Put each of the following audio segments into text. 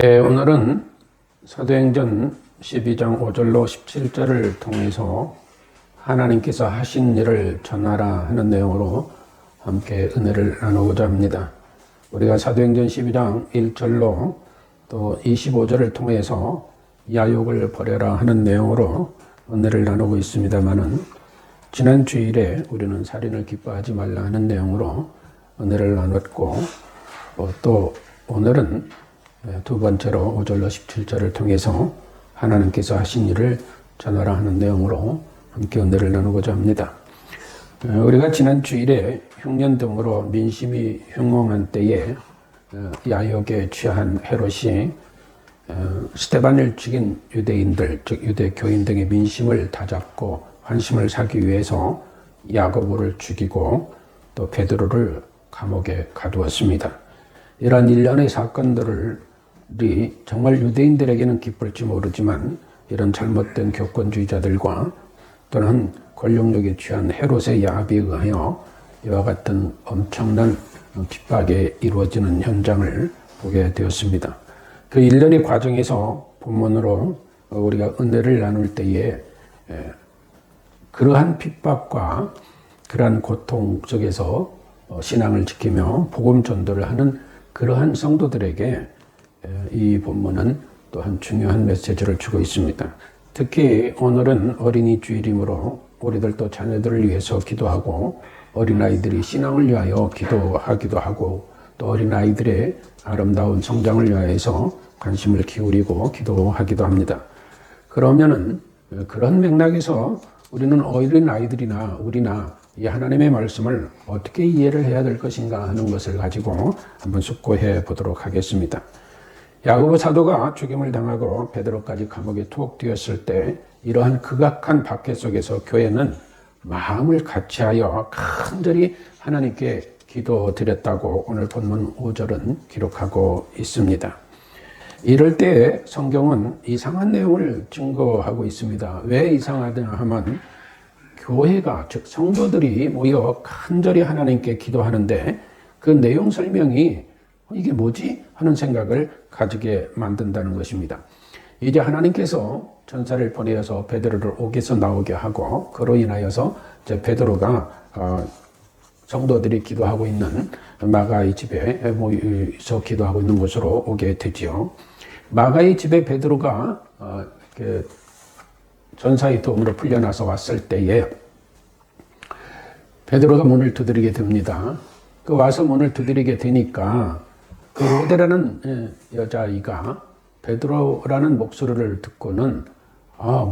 오늘은 사도행전 12장 5절로 17절을 통해서 하나님께서 하신 일을 전하라 하는 내용으로 함께 은혜를 나누고자 합니다. 우리가 사도행전 12장 1절로 또 25절을 통해서 야욕을 버려라 하는 내용으로 은혜를 나누고 있습니다만은 지난 주일에 우리는 살인을 기뻐하지 말라 하는 내용으로 은혜를 나눴고 또 오늘은 두 번째로 5절로 17절을 통해서 하나님께서 하신 일을 전하라 하는 내용으로 함께 은혜를 나누고자 합니다. 우리가 지난 주일에 흉년 등으로 민심이 흉흉한 때에 야욕에 취한 헤롯이 스데반을 죽인 유대인들, 즉 유대교인 등의 민심을 다잡고 환심을 사기 위해서 야고보를 죽이고 또 베드로를 감옥에 가두었습니다. 이러한 일련의 사건들이 정말 유대인들에게는 기쁠지 모르지만 이런 잘못된 교권주의자들과 또는 권력력에 취한 헤롯의 야합에 의하여 이와 같은 엄청난 핍박에 이루어지는 현장을 보게 되었습니다. 그 일련의 과정에서 본문으로 우리가 은혜를 나눌 때에 그러한 핍박과 그러한 고통 속에서 신앙을 지키며 복음 전도를 하는 그러한 성도들에게 이 본문은 또한 중요한 메시지를 주고 있습니다. 특히 오늘은 어린이 주일이므로 우리들도 자녀들을 위해서 기도하고 어린아이들이 신앙을 위하여 기도하기도 하고 또 어린아이들의 아름다운 성장을 위하여서 관심을 기울이고 기도하기도 합니다. 그러면은 그런 맥락에서 우리는 어린아이들이나 우리나 이 하나님의 말씀을 어떻게 이해를 해야 될 것인가 하는 것을 가지고 한번 숙고해 보도록 하겠습니다. 야고보 사도가 죽임을 당하고 베드로까지 감옥에 투옥 되었을 때 이러한 극악한 박해 속에서 교회는 마음을 같이하여 간절히 하나님께 기도드렸다고 오늘 본문 5절은 기록하고 있습니다. 이럴 때 성경은 이상한 내용을 증거하고 있습니다. 왜 이상하냐 하면 교회가 즉 성도들이 모여 간절히 하나님께 기도하는데 그 내용 설명이 이게 뭐지? 하는 생각을 가지게 만든다는 것입니다. 이제 하나님께서 전사를 보내어서 베드로를 옥에서 나오게 하고 그로 인하여서 이제 베드로가 성도들이 기도하고 있는 마가의 집에 모여서 기도하고 있는 곳으로 오게 되지요. 마가의 집에 베드로가 전사의 도움으로 풀려나서 왔을 때에 베드로가 문을 두드리게 됩니다. 그 와서 문을 두드리게 되니까 그 로데라는 여자아이가 베드로라는 목소리를 듣고는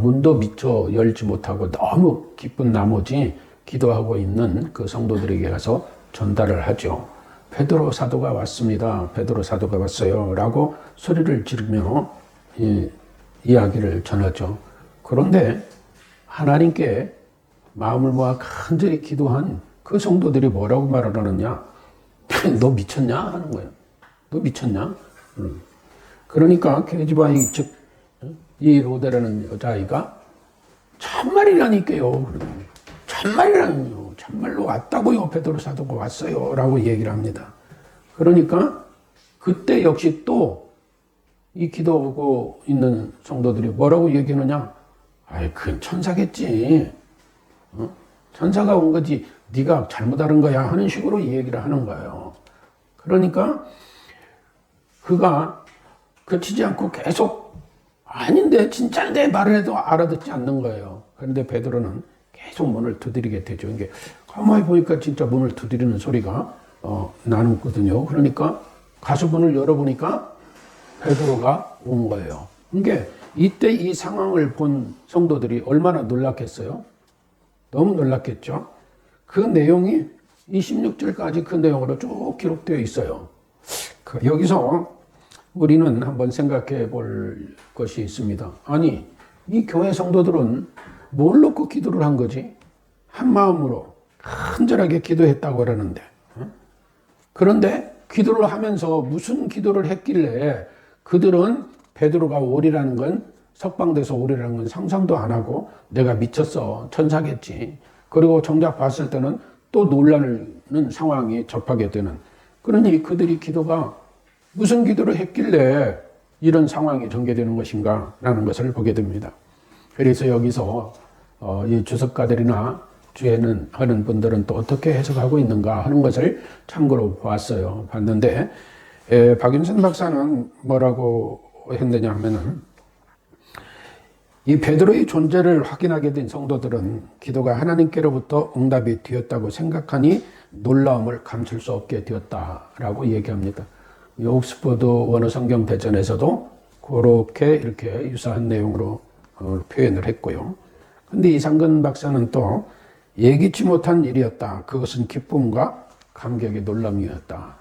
문도 미처 열지 못하고 너무 기쁜 나머지 기도하고 있는 그 성도들에게 가서 전달을 하죠. 베드로 사도가 왔습니다. 베드로 사도가 왔어요. 라고 소리를 지르며 이야기를 전하죠. 그런데 하나님께 마음을 모아 간절히 기도한 그 성도들이 뭐라고 말을 하느냐? 너 미쳤냐? 하는 거예요. 너 미쳤냐? 그러니까 게지바이 즉 이 로데라는 여자아이가 참말이라니까요. 참말이라니요. 참말로 왔다고요. 베드로 사도가 왔어요. 라고 얘기를 합니다. 그러니까 그때 역시 또 이 기도하고 있는 성도들이 뭐라고 얘기하느냐? 그건 천사겠지. 천사가 온 거지. 네가 잘못 알은 거야. 하는 식으로 얘기를 하는 거예요. 그러니까 그가 그치지 않고 계속 아닌데 진짜인데 말을 해도 알아듣지 않는 거예요. 그런데 베드로는 계속 문을 두드리게 되죠. 이게 가만히 보니까 진짜 문을 두드리는 소리가 나는거든요. 그러니까 가서 문을 열어보니까 베드로가 온 거예요. 그러니까 이때 이 상황을 본 성도들이 얼마나 놀랐겠어요? 너무 놀랐겠죠? 그 내용이 26절까지 그 내용으로 쭉 기록되어 있어요. 여기서 우리는 한번 생각해 볼 것이 있습니다. 아니, 이 교회 성도들은 뭘 놓고 기도를 한 거지? 한 마음으로 간절하게 기도했다고 그러는데. 그런데 기도를 하면서 무슨 기도를 했길래 그들은 베드로가 오리라는 건 석방돼서 오리라는 건 상상도 안 하고 내가 미쳤어. 천사겠지. 그리고 정작 봤을 때는 또 놀라는 상황이 접하게 되는. 그러니 그들이 기도가 무슨 기도를 했길래 이런 상황이 전개되는 것인가 라는 것을 보게 됩니다. 그래서 여기서 이 주석가들이나 주해는 하는 분들은 또 어떻게 해석하고 있는가 하는 것을 참고로 봤는데 박윤선 박사는 뭐라고 했느냐 하면은 이 베드로의 존재를 확인하게 된 성도들은 기도가 하나님께로부터 응답이 되었다고 생각하니 놀라움을 감출 수 없게 되었다라고 얘기합니다. 이 옥스퍼드 원어 성경 대전에서도 그렇게 이렇게 유사한 내용으로 표현을 했고요. 근데 이상근 박사는 또 예기치 못한 일이었다. 그것은 기쁨과 감격의 놀람이었다.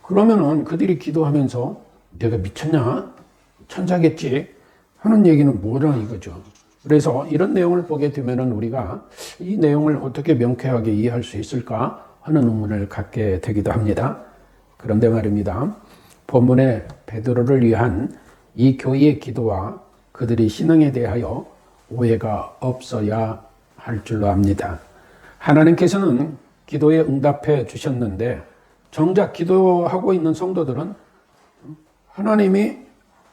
그러면은 그들이 기도하면서 내가 미쳤냐? 천사겠지? 하는 얘기는 뭐냐 이거죠. 그래서 이런 내용을 보게 되면은 우리가 이 내용을 어떻게 명쾌하게 이해할 수 있을까 하는 의문을 갖게 되기도 합니다. 그런데 말입니다. 본문에 베드로를 위한 이 교회의 기도와 그들이 신앙에 대하여 오해가 없어야 할 줄로 압니다. 하나님께서는 기도에 응답해 주셨는데 정작 기도하고 있는 성도들은 하나님이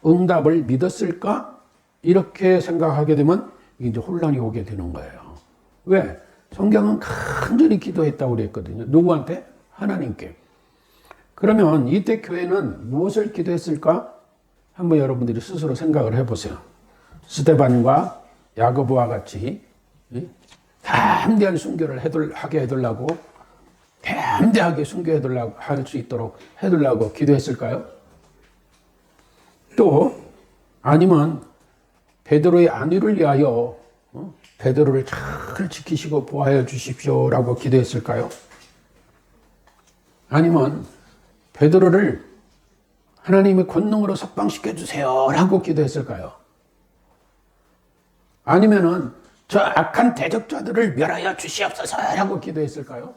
응답을 믿었을까? 이렇게 생각하게 되면 이제 혼란이 오게 되는 거예요. 왜? 성경은 간절히 기도했다고 그랬거든요. 누구한테? 하나님께. 그러면 이때 교회는 무엇을 기도했을까? 한번 여러분들이 스스로 생각을 해보세요. 스데반과 야고보와 같이 담대한 순교를 하게 해달라고, 담대하게 순교해달라고 할 수 있도록 해달라고 기도했을까요? 또 아니면 베드로의 안위를 위하여 베드로를 잘 지키시고 보호하여 주십시오라고 기도했을까요? 아니면 베드로를 하나님의 권능으로 석방시켜 주세요라고 기도했을까요? 아니면은 저 악한 대적자들을 멸하여 주시옵소서라고 기도했을까요?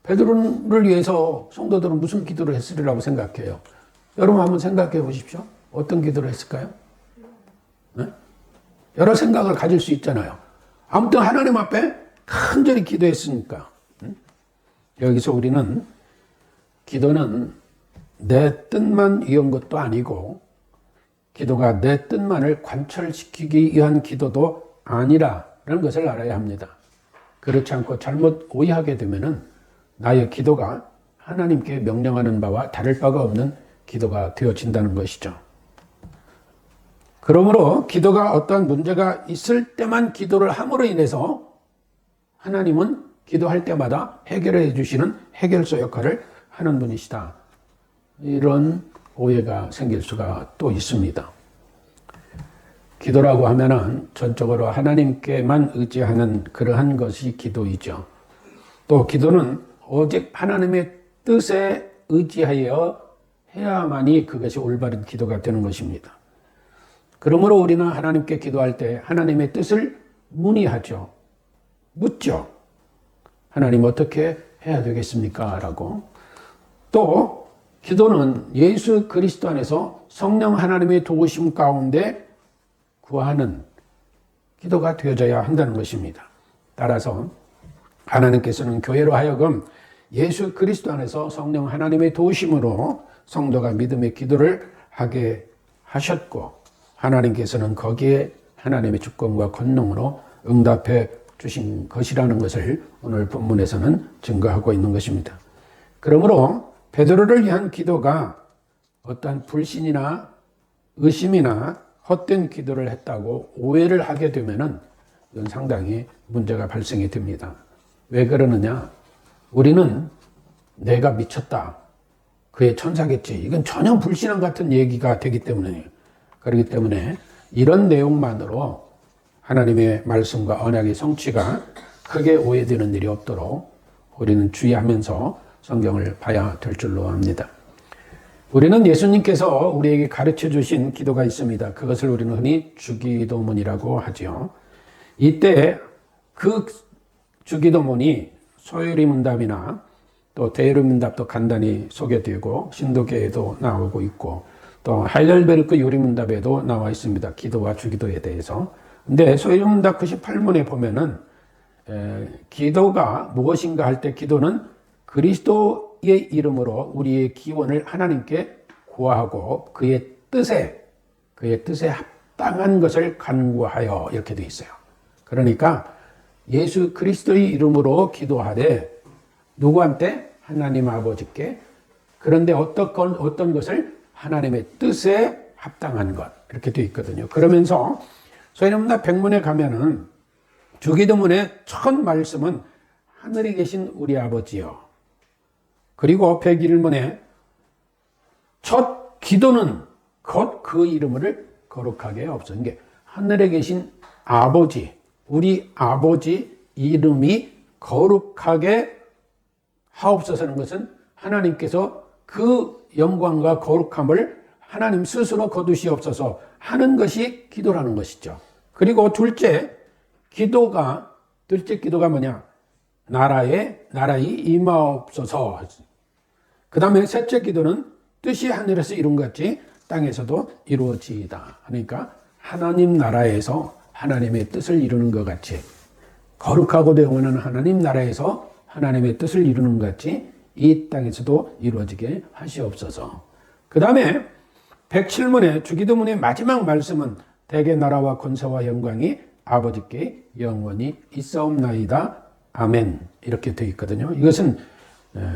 베드로를 위해서 성도들은 무슨 기도를 했으리라고 생각해요? 여러분 한번 생각해 보십시오. 어떤 기도를 했을까요? 네? 여러 생각을 가질 수 있잖아요. 아무튼 하나님 앞에 간절히 기도했으니까. 여기서 우리는 기도는 내 뜻만 위한 것도 아니고 기도가 내 뜻만을 관철시키기 위한 기도도 아니라는 것을 알아야 합니다. 그렇지 않고 잘못 오해하게 되면은 나의 기도가 하나님께 명령하는 바와 다를 바가 없는 기도가 되어진다는 것이죠. 그러므로 기도가 어떠한 문제가 있을 때만 기도를 함으로 인해서 하나님은 기도할 때마다 해결해 주시는 해결소 역할을 하는 분이시다. 이런 오해가 생길 수가 또 있습니다. 기도라고 하면은 전적으로 하나님께만 의지하는 그러한 것이 기도이죠. 또 기도는 오직 하나님의 뜻에 의지하여 해야만이 그것이 올바른 기도가 되는 것입니다. 그러므로 우리는 하나님께 기도할 때 하나님의 뜻을 문의하죠. 묻죠. 하나님 어떻게 해야 되겠습니까? 라고. 또 기도는 예수 그리스도 안에서 성령 하나님의 도우심 가운데 구하는 기도가 되어져야 한다는 것입니다. 따라서 하나님께서는 교회로 하여금 예수 그리스도 안에서 성령 하나님의 도우심으로 성도가 믿음의 기도를 하게 하셨고 하나님께서는 거기에 하나님의 주권과 권능으로 응답해 주신 것이라는 것을 오늘 본문에서는 증거하고 있는 것입니다. 그러므로 베드로를 위한 기도가 어떠한 불신이나 의심이나 헛된 기도를 했다고 오해를 하게 되면은 이건 상당히 문제가 발생이 됩니다. 왜 그러느냐? 우리는 내가 미쳤다. 그의 천사겠지. 이건 전혀 불신앙 같은 얘기가 되기 때문에 그렇기 때문에 이런 내용만으로 하나님의 말씀과 언약의 성취가 크게 오해되는 일이 없도록 우리는 주의하면서 성경을 봐야 될 줄로 압니다. 우리는 예수님께서 우리에게 가르쳐 주신 기도가 있습니다. 그것을 우리는 흔히 주기도문이라고 하죠. 이때 그 주기도문이 소요리문답이나 또 대요리문답도 간단히 소개되고 신도계에도 나오고 있고 또 하이델베르크 요리문답에도 나와 있습니다. 기도와 주기도에 대해서. 근데 소요리문답 98문에 보면은 기도가 무엇인가 할 때 기도는 그리스도의 이름으로 우리의 기원을 하나님께 구하고 그의 뜻에 합당한 것을 간구하여 이렇게 되어 있어요. 그러니까 예수 그리스도의 이름으로 기도하되 누구한테? 하나님 아버지께. 그런데 어떤 것을? 하나님의 뜻에 합당한 것. 이렇게 되어 있거든요. 그러면서 소위문답 백문에 가면은 주기도문의 첫 말씀은 하늘에 계신 우리 아버지요. 그리고 101문에 첫 기도는 곧 그 이름을 거룩하게 하옵소서. 이게 하늘에 계신 아버지, 우리 아버지 이름이 거룩하게 하옵소서는 것은 하나님께서 그 영광과 거룩함을 하나님 스스로 거두시옵소서 하는 것이 기도라는 것이죠. 그리고 둘째 기도가 뭐냐? 나라의 임하옵소서. 그 다음에 셋째 기도는 뜻이 하늘에서 이룬 것 같이 땅에서도 이루어지이다. 그러니까 하나님 나라에서 하나님의 뜻을 이루는 것 같이, 거룩하고도 영원한 하나님 나라에서 하나님의 뜻을 이루는 것 같이 이 땅에서도 이루어지게 하시옵소서. 그 다음에 107문의 주기도문의 마지막 말씀은 대개 나라와 권세와 영광이 아버지께 영원히 있사옵나이다. 아멘. 이렇게 되어 있거든요. 이것은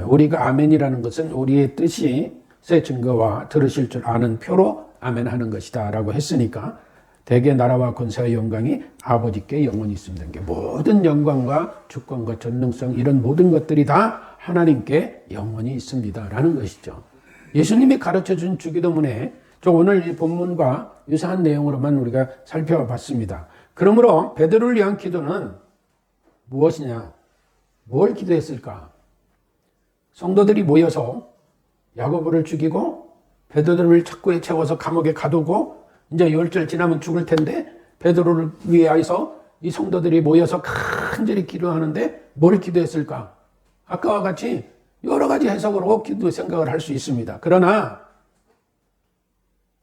우리가 아멘이라는 것은 우리의 뜻이 새 증거와 들으실 줄 아는 표로 아멘 하는 것이다 라고 했으니까 대개 나라와 권세와 영광이 아버지께 영원히 있습니다. 모든 영광과 주권과 전능성 이런 모든 것들이 다 하나님께 영원히 있습니다 라는 것이죠. 예수님이 가르쳐준 주기도문에 오늘 이 본문과 유사한 내용으로만 우리가 살펴봤습니다. 그러므로 베드로를 위한 기도는 무엇이냐? 뭘 기도했을까? 성도들이 모여서 야고보를 죽이고 베드로를 착고에 채워서 감옥에 가두고 이제 열흘 지나면 죽을 텐데 베드로를 위하여서 이 성도들이 모여서 간절히 기도하는데 뭘 기도했을까? 아까와 같이 여러 가지 해석으로 기도 생각을 할 수 있습니다. 그러나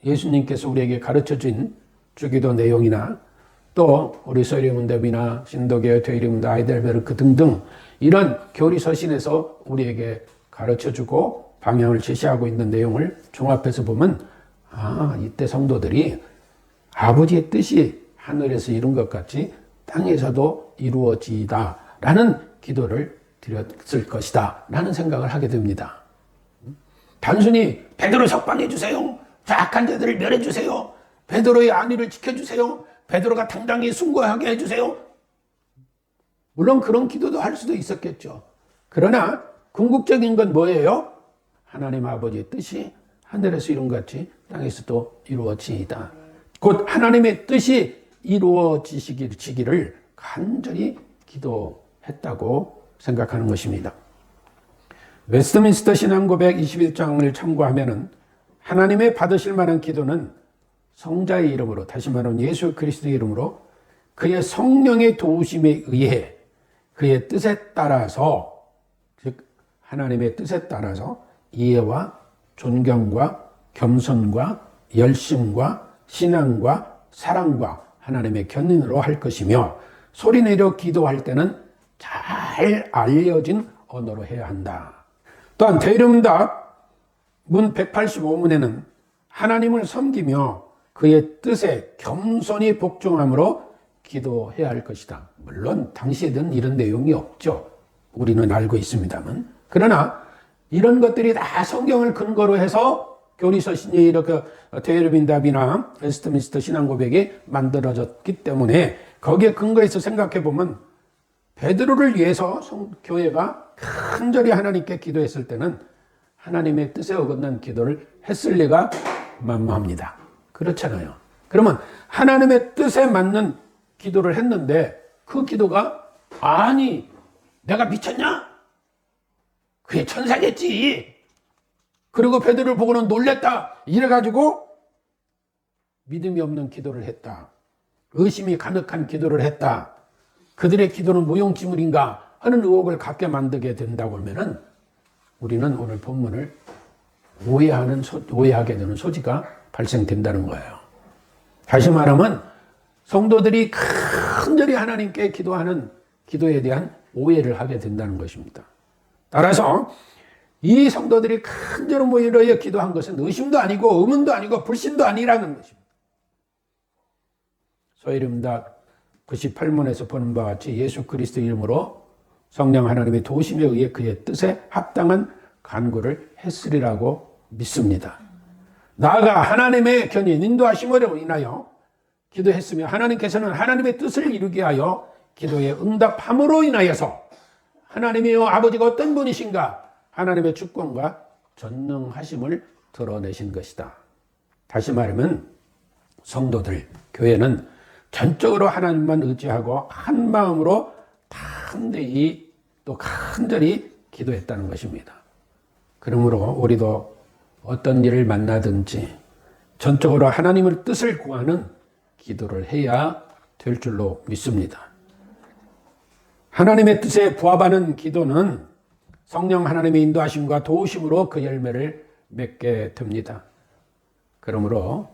예수님께서 우리에게 가르쳐준 주기도 내용이나 또 우리 서리문답이나 신도계, 퇴일문답, 아이델베르크 등등 이런 교리 서신에서 우리에게 가르쳐주고 방향을 제시하고 있는 내용을 종합해서 보면 이때 성도들이 아버지의 뜻이 하늘에서 이룬 것 같이 땅에서도 이루어지다 라는 기도를 드렸을 것이다 라는 생각을 하게 됩니다. 단순히 베드로 석방해 주세요. 악한 자들을 멸해 주세요. 베드로의 안위를 지켜주세요. 베드로가 당당히 순고하게 해주세요. 물론 그런 기도도 할 수도 있었겠죠. 그러나 궁극적인 건 뭐예요? 하나님 아버지의 뜻이 하늘에서 이룬 것 같이 땅에서도 이루어지이다. 곧 하나님의 뜻이 이루어지기를 간절히 기도했다고 생각하는 것입니다. 웨스트민스터 신앙고백 21장을 참고하면 하나님의 받으실 만한 기도는 성자의 이름으로, 다시 말하면 예수 그리스도의 이름으로 그의 성령의 도우심에 의해 그의 뜻에 따라서, 즉 하나님의 뜻에 따라서 이해와 존경과 겸손과 열심과 신앙과 사랑과 하나님의 견인으로 할 것이며 소리내려 기도할 때는 잘 알려진 언어로 해야 한다. 또한 대이름답 문 185문에는 하나님을 섬기며 그의 뜻에 겸손히 복종함으로 기도해야 할 것이다. 물론 당시에는 이런 내용이 없죠. 우리는 알고 있습니다만. 그러나 이런 것들이 다 성경을 근거로 해서 교리서신이 이렇게 데일빈답이나 웨스트민스터 신앙고백이 만들어졌기 때문에 거기에 근거해서 생각해 보면 베드로를 위해서 교회가 간절히 하나님께 기도했을 때는 하나님의 뜻에 어긋난 기도를 했을 리가 만무합니다. 그렇잖아요. 그러면 하나님의 뜻에 맞는 기도를 했는데 그 기도가 아니 내가 미쳤냐? 그게 천사겠지. 그리고 베드로를 보고는 놀랬다. 이래가지고 믿음이 없는 기도를 했다. 의심이 가득한 기도를 했다. 그들의 기도는 무용지물인가 하는 의혹을 갖게 만들게 된다고 하면은 우리는 오늘 본문을 오해하게 되는 소지가 발생된다는 거예요. 다시 말하면 성도들이 간절히 하나님께 기도하는 기도에 대한 오해를 하게 된다는 것입니다. 따라서 이 성도들이 간절히 모여 기도한 것은 의심도 아니고 의문도 아니고 불신도 아니라는 것입니다. 소이름답 98문에서 보는 바와 같이 예수 그리스도 이름으로 성령 하나님의 도우심에 의해 그의 뜻에 합당한 간구를 했으리라고 믿습니다. 나아가 하나님의 견인 인도하심으로 인하여 기도했으며 하나님께서는 하나님의 뜻을 이루게 하여 기도에 응답함으로 인하여서 하나님이여 아버지가 어떤 분이신가 하나님의 주권과 전능하심을 드러내신 것이다. 다시 말하면 성도들, 교회는 전적으로 하나님만 의지하고 한 마음으로 담대히 또 간절히 기도했다는 것입니다. 그러므로 우리도 어떤 일을 만나든지 전적으로 하나님의 뜻을 구하는 기도를 해야 될 줄로 믿습니다. 하나님의 뜻에 부합하는 기도는 성령 하나님의 인도하심과 도우심으로 그 열매를 맺게 됩니다. 그러므로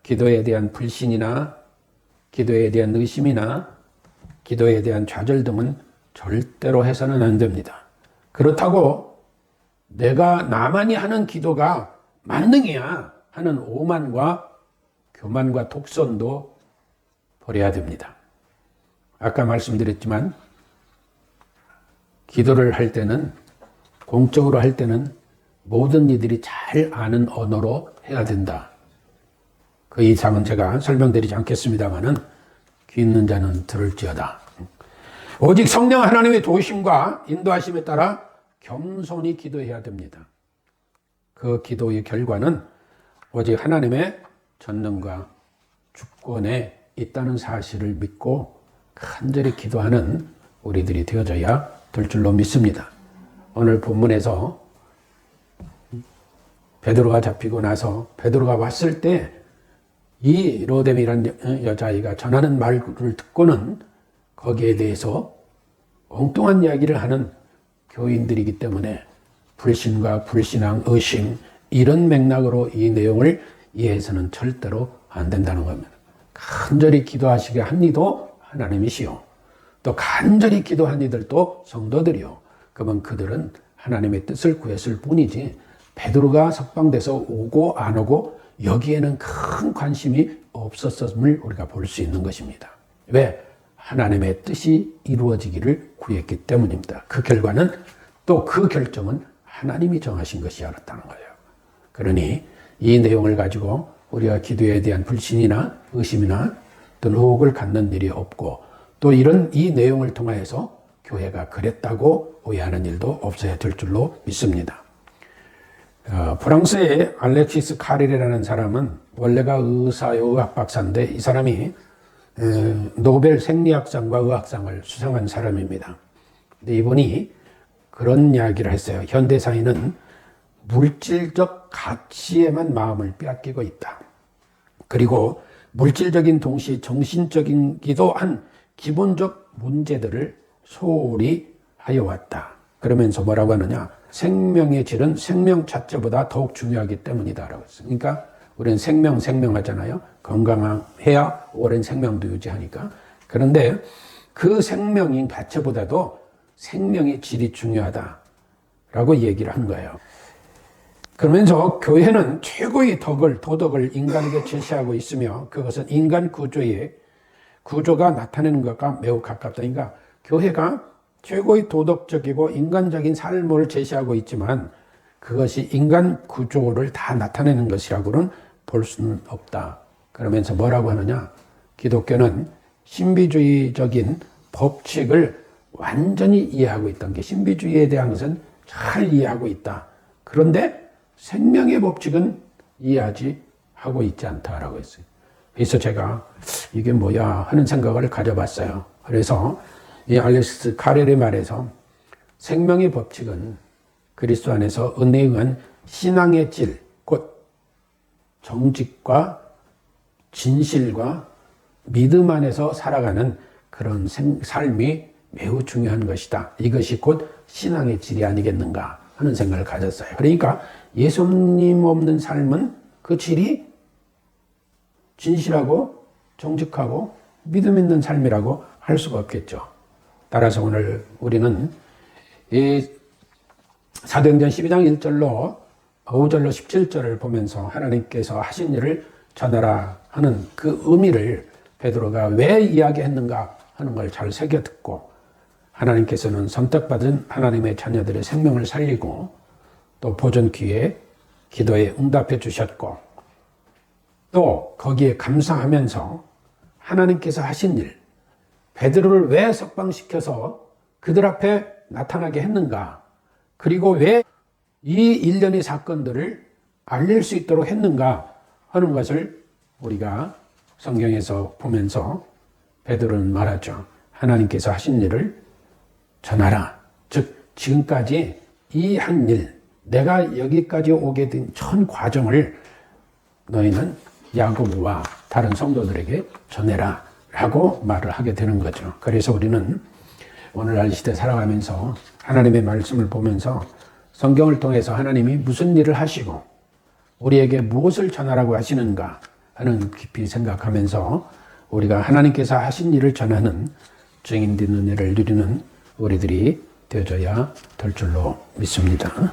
기도에 대한 불신이나 기도에 대한 의심이나 기도에 대한 좌절 등은 절대로 해서는 안 됩니다. 그렇다고 내가 나만이 하는 기도가 만능이야 하는 오만과 교만과 독선도 버려야 됩니다. 아까 말씀드렸지만 기도를 할 때는 공적으로 할 때는 모든 이들이 잘 아는 언어로 해야 된다. 그 이상은 제가 설명드리지 않겠습니다만은 귀 있는 자는 들을지어다. 오직 성령 하나님의 도우심과 인도하심에 따라 겸손히 기도해야 됩니다. 그 기도의 결과는 오직 하나님의 전능과 주권에 있다는 사실을 믿고 간절히 기도하는 우리들이 되어져야 될 줄로 믿습니다. 오늘 본문에서 베드로가 잡히고 나서 베드로가 왔을 때 이 로뎀이라는 여자아이가 전하는 말을 듣고는 거기에 대해서 엉뚱한 이야기를 하는 교인들이기 때문에 불신과 불신앙, 의심 이런 맥락으로 이 내용을 이해해서는 절대로 안 된다는 겁니다. 간절히 기도하시게 한 이도 하나님이시요. 또 간절히 기도한 이들도 성도들이요. 그러면 그들은 하나님의 뜻을 구했을 뿐이지 베드로가 석방돼서 오고 안 오고 여기에는 큰 관심이 없었음을 우리가 볼 수 있는 것입니다. 왜? 하나님의 뜻이 이루어지기를 구했기 때문입니다. 그 결과는 또 그 결정은 하나님이 정하신 것이었다는 거예요. 그러니 이 내용을 가지고 우리가 기도에 대한 불신이나 의심이나 또는 의혹을 갖는 일이 없고 또 이 내용을 통하여서 교회가 그랬다고 오해하는 일도 없어야 될 줄로 믿습니다. 프랑스의 알렉시스 카릴이라는 사람은 원래가 의학 박사인데 이 사람이 노벨 생리학상과 의학상을 수상한 사람입니다. 근데 이분이 그런 이야기를 했어요. 현대사회는 물질적 가치에만 마음을 빼앗기고 있다. 그리고 물질적인 동시에 정신적이기도 한 기본적 문제들을 소홀히 하여 왔다. 그러면서 뭐라고 하느냐? 생명의 질은 생명 자체보다 더욱 중요하기 때문이다라고 했어요. 그러니까 우리는 생명하잖아요. 건강해야 오랜 생명도 유지하니까. 그런데 그 생명인 자체보다도 생명의 질이 중요하다라고 얘기를 한 거예요. 그러면서 교회는 최고의 도덕을 인간에게 제시하고 있으며 그것은 인간 구조가 나타내는 것과 매우 가깝다. 그러니까 교회가 최고의 도덕적이고 인간적인 삶을 제시하고 있지만 그것이 인간 구조를 다 나타내는 것이라고는 볼 수는 없다. 그러면서 뭐라고 하느냐? 기독교는 신비주의적인 법칙을 완전히 이해하고 있다는 게 신비주의에 대한 것은 잘 이해하고 있다. 그런데 생명의 법칙은 이해하지 하고 있지 않다라고 했어요. 그래서 제가 이게 뭐야 하는 생각을 가져봤어요. 그래서 이 알렉시스 카렐의 말에서 생명의 법칙은 그리스도 안에서 은혜에 의한 신앙의 질, 곧 정직과 진실과 믿음 안에서 살아가는 그런 삶이 매우 중요한 것이다. 이것이 곧 신앙의 질이 아니겠는가 하는 생각을 가졌어요. 그러니까 예수님 없는 삶은 그 질이 진실하고 정직하고 믿음 있는 삶이라고 할 수가 없겠죠. 따라서 오늘 우리는 이 사도행전 12장 1절로 5절로 17절을 보면서 하나님께서 하신 일을 전하라 하는 그 의미를 베드로가 왜 이야기했는가 하는 걸 잘 새겨 듣고, 하나님께서는 선택받은 하나님의 자녀들의 생명을 살리고 또 보존 기회에 기도에 응답해 주셨고, 또 거기에 감사하면서 하나님께서 하신 일, 베드로를 왜 석방시켜서 그들 앞에 나타나게 했는가, 그리고 왜 이 일련의 사건들을 알릴 수 있도록 했는가 하는 것을 우리가 성경에서 보면서 베드로는 말하죠. 하나님께서 하신 일을 전하라. 즉 지금까지 이 한 일, 내가 여기까지 오게 된 전 과정을 너희는 야고보와 다른 성도들에게 전해라 라고 말을 하게 되는 거죠. 그래서 우리는 오늘날 시대 살아가면서 하나님의 말씀을 보면서 성경을 통해서 하나님이 무슨 일을 하시고 우리에게 무엇을 전하라고 하시는가 하는 깊이 생각하면서 우리가 하나님께서 하신 일을 전하는 증인 되는 일을 누리는 우리들이 되어져야 될 줄로 믿습니다.